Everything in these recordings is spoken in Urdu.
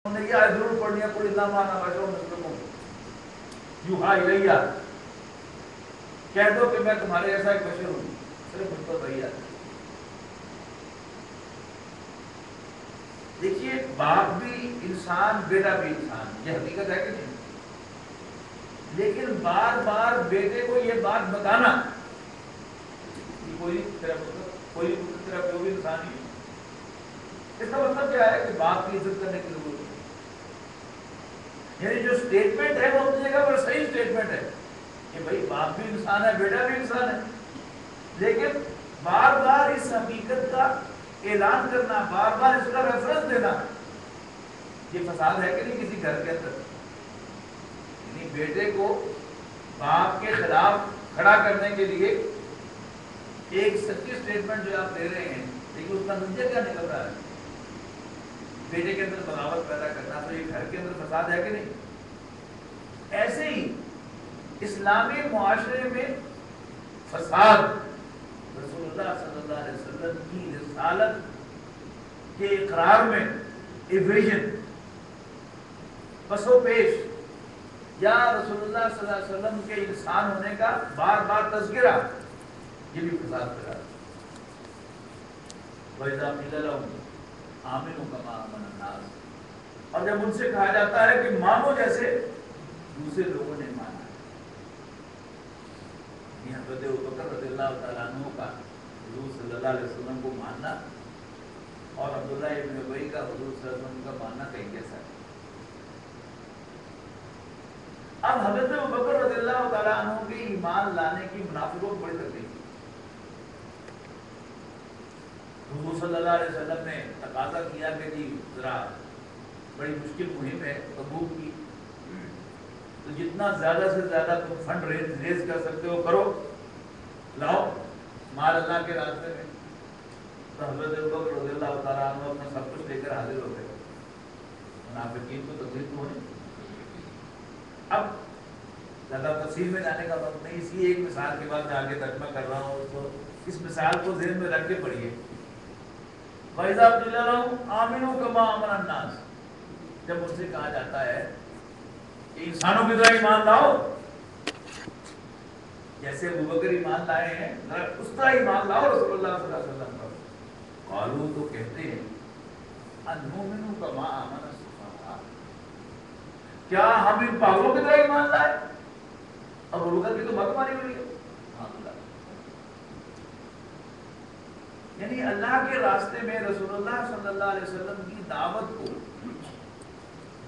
نے یہ آیت ضرور پڑھنی ہے، قل انما انا بشر مثلکم یوحی الیہ، کہہ دو کہ میں تمہارے ایسا ایک بشر ہوں، صرف مجھ پر وحی آتی ہے۔ دیکھیے باپ بھی انسان، بیٹا بھی انسان، یہ حقیقت ہے کہ نہیں؟ لیکن بار بار بیٹے کو یہ بات بتانا کہ کوئی تیرا پتر بھی انسان ہی ہے، اس کا مطلب کیا ہے کہ باپ کی عزت کرنے کی ضرورت ہے۔ یعنی جو اسٹیٹمنٹ ہے وہ اپنی جگہ پر صحیح اسٹیٹمنٹ ہے کہ بھائی باپ بھی انسان ہے، بیٹا بھی انسان ہے، لیکن بار بار اس حقیقت کا اعلان کرنا، بار بار اس کا ریفرنس دینا، یہ فساد ہے کہ نہیں کسی گھر کے اندر؟ یعنی بیٹے کو باپ کے خلاف کھڑا کرنے کے لیے ایک سچی اسٹیٹمنٹ جو آپ دے رہے ہیں، لیکن اس کا نتیجہ کیا نکل رہا ہے؟ بیٹے کے اندر بغاوت پیدا کرنا، تو یہ گھر کے اندر فساد ہے کہ نہیں؟ ایسے ہی اسلامی معاشرے میں فساد رسول اللہ صلی اللہ علیہ وسلم کی رسالت کے اقرار میں ایویژن، پس و پیش، یا رسول اللہ صلی اللہ علیہ وسلم کے انسان ہونے کا بار بار تذکرہ، یہ بھی فساد پیدا ہے۔ وَإِذَا قِيلَ لَهُمْ آمِنُوا كَمَا آمَنَ النَّاسُ، اور جب ان سے کہا جاتا ہے کہ مانو جیسے دوسرے لوگوں نے مانا۔ حضرت ابوبکر رضی اللہ تعالیٰ عنہ کا حضور صلی اللہ علیہ وسلم کو ماننا اور عبداللہ ابن ابی کا حضور صلی اللہ علیہ وسلم کا ماننا کہیں کیسا ہے؟ اب حضرت ابوبکر رضی اللہ تعالیٰ عنہ کے ایمان لانے کی منافقوں کو بڑی تکلیف تھی۔ حضور صلی اللہ علیہ وسلم نے تقاضا کیا کہ جی ذرا بڑی مشکل مہم ہے تبوک کی، تو جتنا زیادہ سے زیادہ تم فنڈ ریز کر سکتے ہو کرو، لاؤ مال اللہ کے راستے میں۔ تو حضرت ابوبکر رضی اللہ تعالیٰ عنہ اپنا سب کچھ لے کر حاضر ہو گئے۔ منافقین کو تکلیف تو ہوئی۔ اب زیادہ تفصیل میں جانے کا وقت نہیں، اسی ایک مثال کے بعد میں آگے ترجمہ کر رہا ہوں، تو اس مثال کو ذہن میں رکھ کے پڑھیے۔ وَإِذَا قِيلَ لَهُمْ آمِنُوا كَمَا آمَنَ النَّاسُ، جب ان سے کہا جاتا ہے کہ انسانوں کی طرح ایمان لاؤ، جیسے ابوبکر ایمان لائے ہیں اس طرح ایمان لاؤ رسول اللہ صلی اللہ علیہ وسلم پر۔ قالوا، تو کہتے ہیں، اَنُؤْمِنُ كَمَا آمَنَ السُّفَهَاءُ، کیا ہم ان پاگلوں کی طرح ایمان لائے؟ اب ابوبکر کی تو مت ماری ہوئی ہے۔ یعنی اللہ کے راستے میں رسول اللہ صلی اللہ علیہ وسلم کی دعوت کو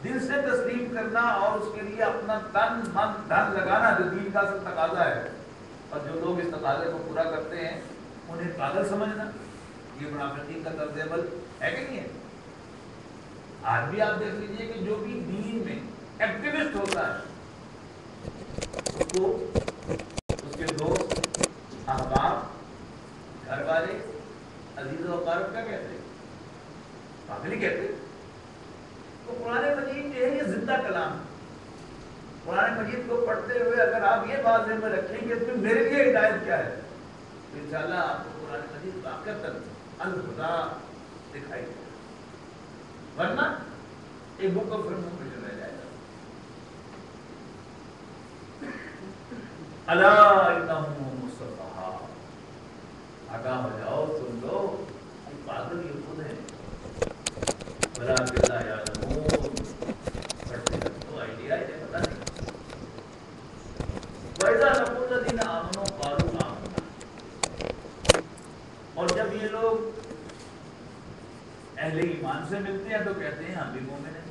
دل سے تسلیم کرنا اور اس کے لیے اپنا تن من دھن لگانا جو دین کا اصل تقاضا ہے، اور جو لوگ اس تقاضے کو پورا کرتے ہیں انہیں پاگل سمجھنا، یہ منافقین کا طرز عمل ہے کہ نہیں ہے؟ آج بھی آپ دیکھ لیجئے کہ جو بھی دین میں ایکٹیوسٹ ہوتا ہے اس کو اس کے دوست، احباب، گھر والے، عزیز و اقارب کیا کہتے ہیں؟ پاگل ہی کہتے ہیں۔ تو قرآن مجید جو ہے یہ زندہ کلام ہے۔ قرآن مجید کو پڑھتے ہوئے اگر آپ یہ بات ذہن میں رکھیں کہ تو میرے لیے ہدایت کیا ہے، تو انشاءاللہ آپ کو قرآن مجید واقعتاً الہدا دکھائی دے گا، ورنہ ایک بک آف انفارمیشن رہ جائے گا۔ الا انہم مصطفیٰ، آگاہ ہو جاؤ، سن لو، یہ پاگل یہ خود ہے، ولکن لا یعلمون، پڑھتے ہیں تو آئیڈیا انہیں پتہ نہیں۔ وَإِذَا لَقُوا الَّذِينَ آمَنُوا قَالُوا آمَنَّا، اور جب یہ لوگ اہل ایمان سے ملتے ہیں تو کہتے ہیں ہم بھی مومن ہیں۔